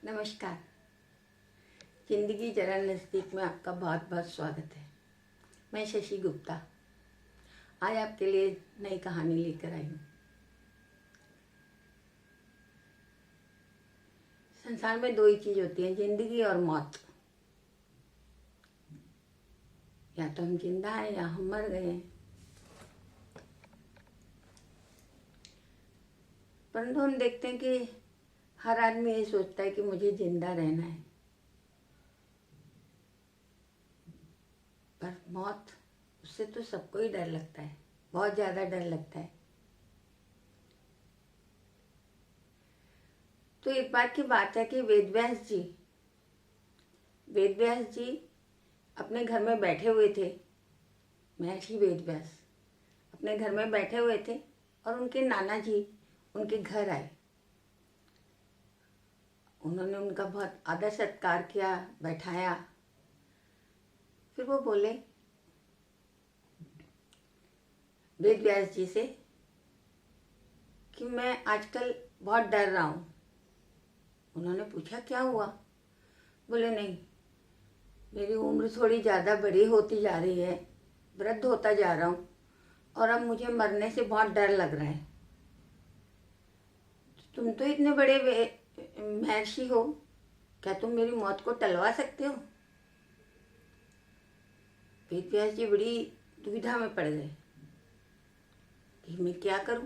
नमस्कार। जिंदगी जरा नज़दीक में आपका बहुत बहुत स्वागत है। मैं शशि गुप्ता आज आपके लिए नई कहानी लेकर आई हूँ। संसार में दो ही चीज़ होती हैं, जिंदगी और मौत। या तो हम जिंदा हैं या हम मर गए हैं। परंतु हम देखते हैं कि हर आदमी ये सोचता है कि मुझे जिंदा रहना है, पर मौत, उससे तो सबको ही डर लगता है, बहुत ज़्यादा डर लगता है। तो एक बार की बात है कि वेदव्यास जी अपने घर में बैठे हुए थे। महर्षि वेदव्यास अपने घर में बैठे हुए थे और उनके नाना जी उनके घर आए। उन्होंने उनका बहुत आदर सत्कार किया, बैठाया। फिर वो बोले वेदव्यास जी से कि मैं आजकल बहुत डर रहा हूँ। उन्होंने पूछा क्या हुआ? बोले नहीं, मेरी उम्र थोड़ी ज़्यादा बड़ी होती जा रही है, वृद्ध होता जा रहा हूँ और अब मुझे मरने से बहुत डर लग रहा है। तुम तो इतने बड़े महर्षि हो, क्या तुम मेरी मौत को टलवा सकते हो? वेदव्यास जी बड़ी दुविधा में पड़ गए कि मैं क्या करूं।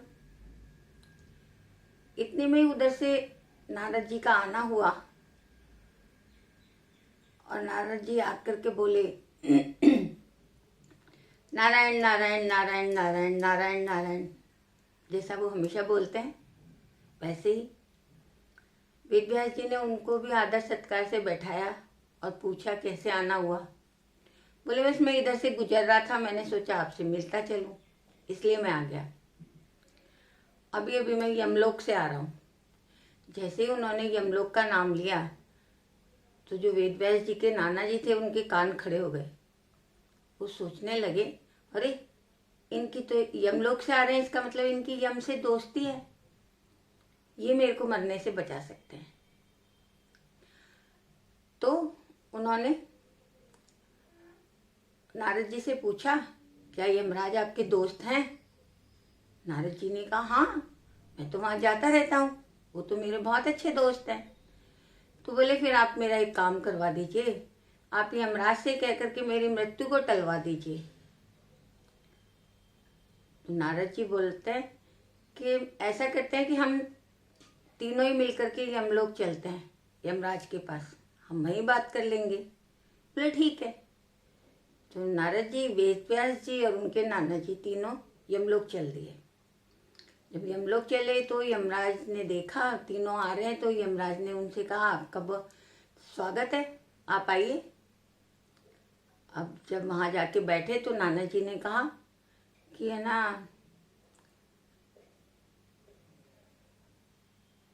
इतने में ही उधर से नारद जी का आना हुआ और नारद जी आकर के बोले नारायण नारायण नारायण नारायण नारायण नारायण, जैसा वो हमेशा बोलते हैं वैसे ही। वेदव्यास जी ने उनको भी आदर सत्कार से बैठाया और पूछा कैसे आना हुआ। बोले बस मैं इधर से गुजर रहा था, मैंने सोचा आपसे मिलता चलूं, इसलिए मैं आ गया। अभी अभी मैं यमलोक से आ रहा हूँ। जैसे ही उन्होंने यमलोक का नाम लिया तो जो वेदव्यास जी के नाना जी थे उनके कान खड़े हो गए। वो सोचने लगे, अरे इनकी तो यमलोक से आ रहे हैं, इसका मतलब इनकी यम से दोस्ती है, ये मेरे को मरने से बचा सकते हैं। तो उन्होंने नारद जी से पूछा क्या यमराज आपके दोस्त हैं? नारद जी ने कहा हाँ, मैं तो वहां जाता रहता हूँ, वो तो मेरे बहुत अच्छे दोस्त हैं। तो बोले फिर आप मेरा एक काम करवा दीजिए, आप यमराज से कह करके मेरी मृत्यु को टलवा दीजिए। तो नारद जी बोलते हैं कि ऐसा करते हैं कि हम तीनों ही मिलकर के यमलोक चलते हैं, यमराज के पास, हम वहीं बात कर लेंगे। बोले ठीक है। तो नारद जी, वेदव्यास जी और उनके नाना जी तीनों यमलोक चल दिए। जब यमलोक चले तो यमराज ने देखा तीनों आ रहे हैं, तो यमराज ने उनसे कहा आपका स्वागत है, आप आइए। अब जब वहां जाके बैठे तो नाना जी ने कहा कि है ना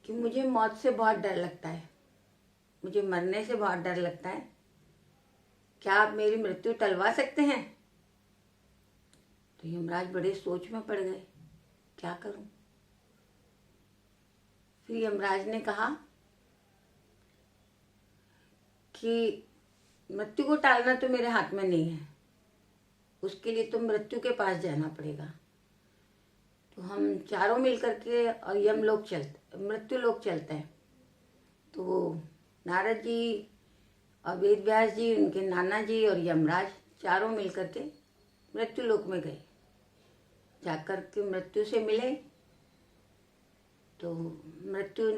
कि मुझे मौत से बहुत डर लगता है, मुझे मरने से बहुत डर लगता है, क्या आप मेरी मृत्यु टलवा सकते हैं? तो यमराज बड़े सोच में पड़ गए, क्या करूं। फिर यमराज ने कहा कि मृत्यु को टालना तो मेरे हाथ में नहीं है, उसके लिए तो मृत्यु के पास जाना पड़ेगा। तो हम चारों मिलकर के और यमलोक चलते, मृत्यु लोक चलते हैं। तो वो नारद जी और वेदव्यास जी, उनके नाना जी और यमराज चारों मिलकर के मृत्यु लोक में गए। जाकर के मृत्यु से मिले तो मृत्यु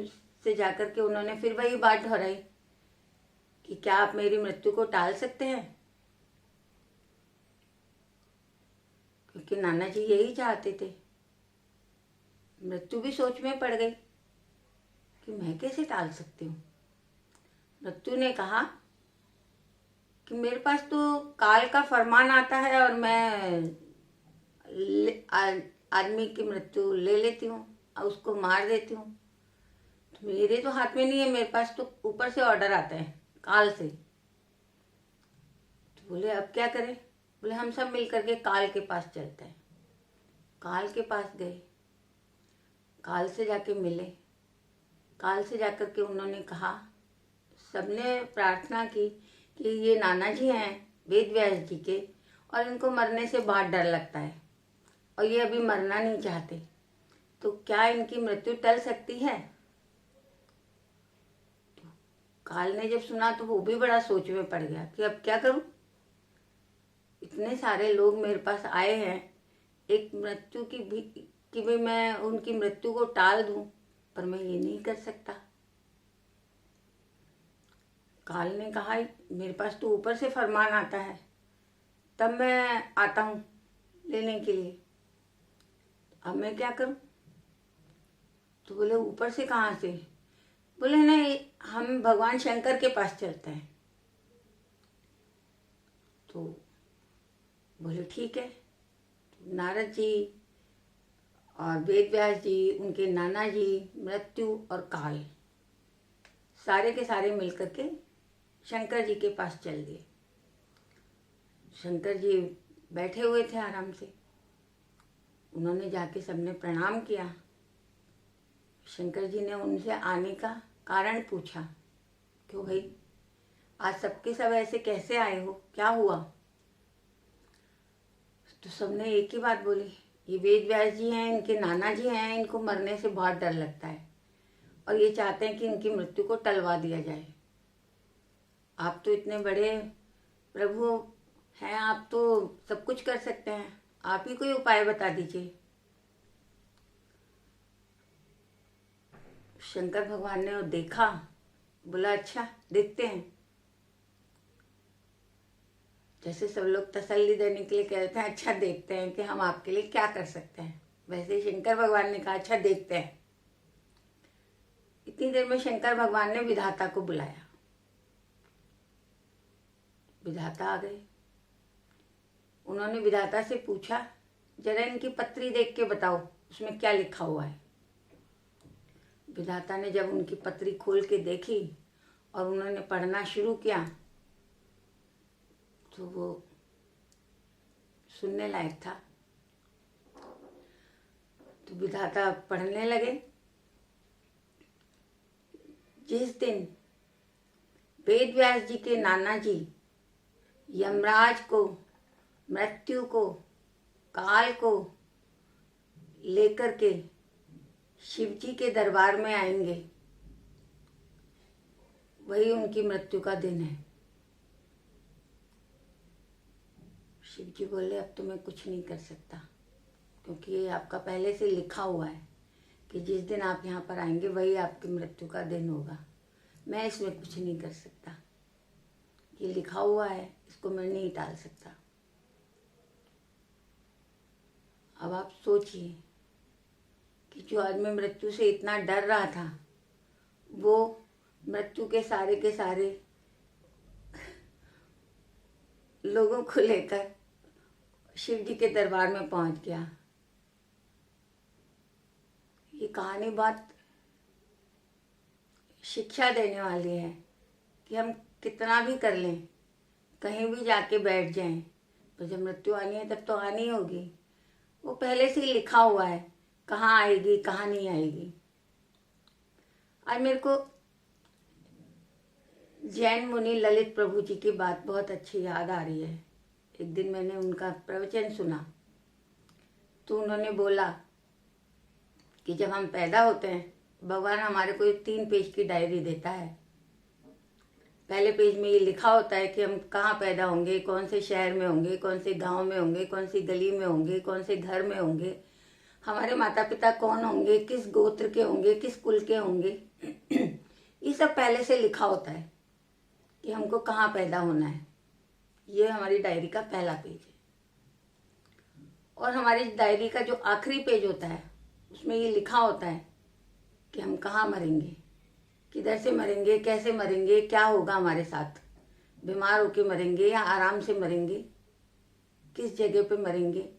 से जाकर के उन्होंने फिर वही बात दोहराई कि क्या आप मेरी मृत्यु को टाल सकते हैं? क्योंकि नाना जी यही चाहते थे। मृत्यु भी सोच में पड़ गई कि मैं कैसे टाल सकती हूँ। मृत्यु ने कहा कि मेरे पास तो काल का फरमान आता है और मैं आदमी की मृत्यु ले लेती हूँ और उसको मार देती हूँ। तो मेरे तो हाथ में नहीं है, मेरे पास तो ऊपर से ऑर्डर आता है काल से। तो बोले अब क्या करें? बोले हम सब मिलकर के काल के पास चलते हैं। काल के पास गए, काल से जाके मिले। काल से जाकर के उन्होंने कहा सबने प्रार्थना की कि ये नाना जी हैं वेद व्यास जी के, और इनको मरने से बहुत डर लगता है और ये अभी मरना नहीं चाहते, तो क्या इनकी मृत्यु टल सकती है। तो काल ने जब सुना तो वो भी बड़ा सोच में पड़ गया कि अब क्या करूं, इतने सारे लोग मेरे पास आए हैं, एक मृत्यु की भी कि भाई मैं उनकी मृत्यु को टाल दूं, पर मैं ये नहीं कर सकता। काल ने कहा मेरे पास तो ऊपर से फरमान आता है, तब मैं आता हूँ लेने के लिए, अब मैं क्या करूं। तो बोले ऊपर से कहाँ से। बोले नहीं, हम भगवान शंकर के पास चलते हैं। तो बोले ठीक है। तो नारद जी और वेद व्यास जी, उनके नाना जी, मृत्यु और काल, सारे के सारे मिलकर के शंकर जी के पास चल दिए। शंकर जी बैठे हुए थे आराम से, उन्होंने जाके सबने प्रणाम किया। शंकर जी ने उनसे आने का कारण पूछा, क्यों भाई आज सबके सब ऐसे कैसे आए हो, क्या हुआ। तो सबने एक ही बात बोली, ये वेद व्यास जी हैं, इनके नाना जी हैं, इनको मरने से बहुत डर लगता है और ये चाहते हैं कि इनकी मृत्यु को टलवा दिया जाए। आप तो इतने बड़े प्रभु हैं, आप तो सब कुछ कर सकते हैं, आप ही कोई उपाय बता दीजिए। शंकर भगवान ने वो देखा, बोला अच्छा देखते हैं। जैसे सब लोग तसल्ली देने के लिए कहते हैं अच्छा देखते हैं कि हम आपके लिए क्या कर सकते हैं, वैसे शंकर भगवान ने कहा अच्छा देखते हैं। इतनी देर में शंकर भगवान ने विधाता को बुलाया। विधाता आ गए। उन्होंने विधाता से पूछा, जरा इनकी पत्री देख के बताओ उसमें क्या लिखा हुआ है। विधाता ने जब उनकी पत्री खोल के देखी और उन्होंने पढ़ना शुरू किया तो वो सुनने लायक था। तो विधाता पढ़ने लगे, जिस दिन वेद व्यास जी के नाना जी यमराज को, मृत्यु को, काल को लेकर के शिव जी के दरबार में आएंगे, वही उनकी मृत्यु का दिन है। शिव जी बोले अब तो मैं कुछ नहीं कर सकता, क्योंकि ये आपका पहले से लिखा हुआ है कि जिस दिन आप यहाँ पर आएंगे वही आपकी मृत्यु का दिन होगा, मैं इसमें कुछ नहीं कर सकता, ये लिखा हुआ है, इसको मैं नहीं टाल सकता। अब आप सोचिए कि जो आदमी मृत्यु से इतना डर रहा था, वो मृत्यु के सारे लोगों को लेकर शिव जी के दरबार में पहुंच गया। ये कहानी बहुत शिक्षा देने वाली है कि हम कितना भी कर लें, कहीं भी जाके बैठ जाएं, तो जब मृत्यु आनी है तब तो आनी होगी। वो पहले से ही लिखा हुआ है, कहाँ आएगी कहाँ नहीं आएगी। आज मेरे को जैन मुनि ललित प्रभु जी की बात बहुत अच्छी याद आ रही है। एक दिन मैंने उनका प्रवचन सुना तो उन्होंने बोला कि जब हम पैदा होते हैं भगवान हमारे को 3 पेज की डायरी देता है। पहले पेज में ये लिखा होता है कि हम कहाँ पैदा होंगे, कौन से शहर में होंगे, कौन से गांव में होंगे, कौन सी गली में होंगे, कौन से घर में होंगे, हमारे माता पिता कौन होंगे, किस गोत्र के होंगे, किस कुल के होंगे। ये सब पहले से लिखा होता है कि हमको कहाँ पैदा होना है। ये हमारी डायरी का पहला पेज है। और हमारी डायरी का जो आखिरी पेज होता है उसमें ये लिखा होता है कि हम कहाँ मरेंगे, किधर से मरेंगे, कैसे मरेंगे, क्या होगा हमारे साथ, बीमार होके मरेंगे या आराम से मरेंगे, किस जगह पे मरेंगे,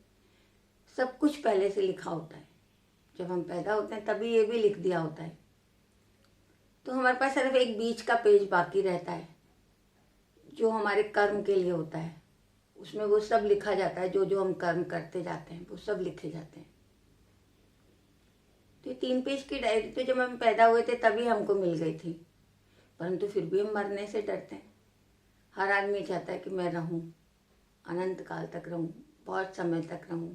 सब कुछ पहले से लिखा होता है। जब हम पैदा होते हैं तभी ये भी लिख दिया होता है। तो हमारे पास सिर्फ एक बीच का पेज बाकी रहता है जो हमारे कर्म के लिए होता है। उसमें वो सब लिखा जाता है, जो जो हम कर्म करते जाते हैं वो सब लिखे जाते हैं। तो 3 पेज की डायरी तो जब हम पैदा हुए थे तभी हमको मिल गई थी। परंतु फिर भी हम मरने से डरते हैं। हर आदमी चाहता है कि मैं रहूं, अनंत काल तक रहूं, बहुत समय तक रहूं।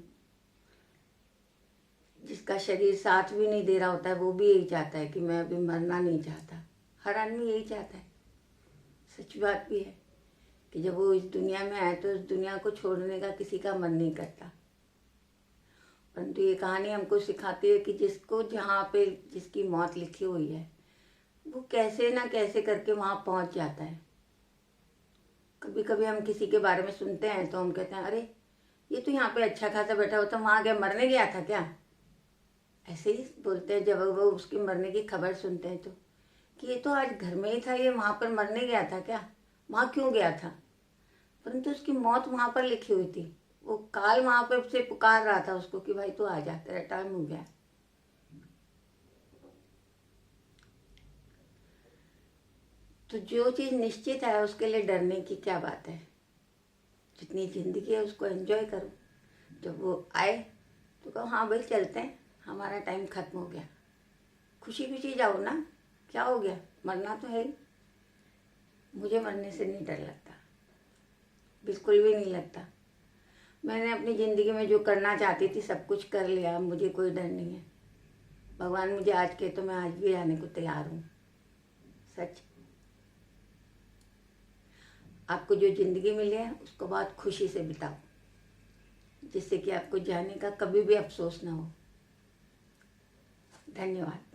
जिसका शरीर साथ भी नहीं दे रहा होता है वो भी यही चाहता है कि मैं अभी मरना नहीं चाहता। हर आदमी यही चाहता है। सच बात भी है कि जब वो इस दुनिया में आए तो इस दुनिया को छोड़ने का किसी का मन नहीं करता। परंतु ये कहानी हमको सिखाती है कि जिसको जहाँ पे जिसकी मौत लिखी हुई है वो कैसे ना कैसे करके वहाँ पहुँच जाता है। कभी कभी हम किसी के बारे में सुनते हैं तो हम कहते हैं अरे ये तो यहाँ पे अच्छा खासा बैठा होता, वहाँ गया मरने गया था क्या? ऐसे ही बोलते हैं जब वो उसकी मरने की खबर सुनते हैं तो, कि ये तो आज घर में ही था, ये वहाँ पर मरने गया था क्या? वहाँ क्यों गया था? परंतु उसकी मौत वहाँ पर लिखी हुई थी। वो काल वहाँ पर से पुकार रहा था उसको कि भाई तू आ जा, तेरा टाइम हो गया। तो जो चीज़ निश्चित है उसके लिए डरने की क्या बात है। जितनी जिंदगी है उसको एंजॉय करो। जब वो आए तो कहो हाँ भाई चलते हैं, हमारा टाइम खत्म हो गया। खुशी खुशी जाओ ना, क्या हो गया, मरना तो है ही। मुझे मरने से नहीं डर लगता, बिल्कुल भी नहीं लगता। मैंने अपनी ज़िंदगी में जो करना चाहती थी सब कुछ कर लिया, मुझे कोई डर नहीं है। भगवान मुझे आज कहे तो मैं आज भी आने को तैयार हूँ। सच। आपको जो ज़िंदगी मिली है उसको बहुत खुशी से बिताओ, जिससे कि आपको जाने का कभी भी अफसोस ना हो। धन्यवाद।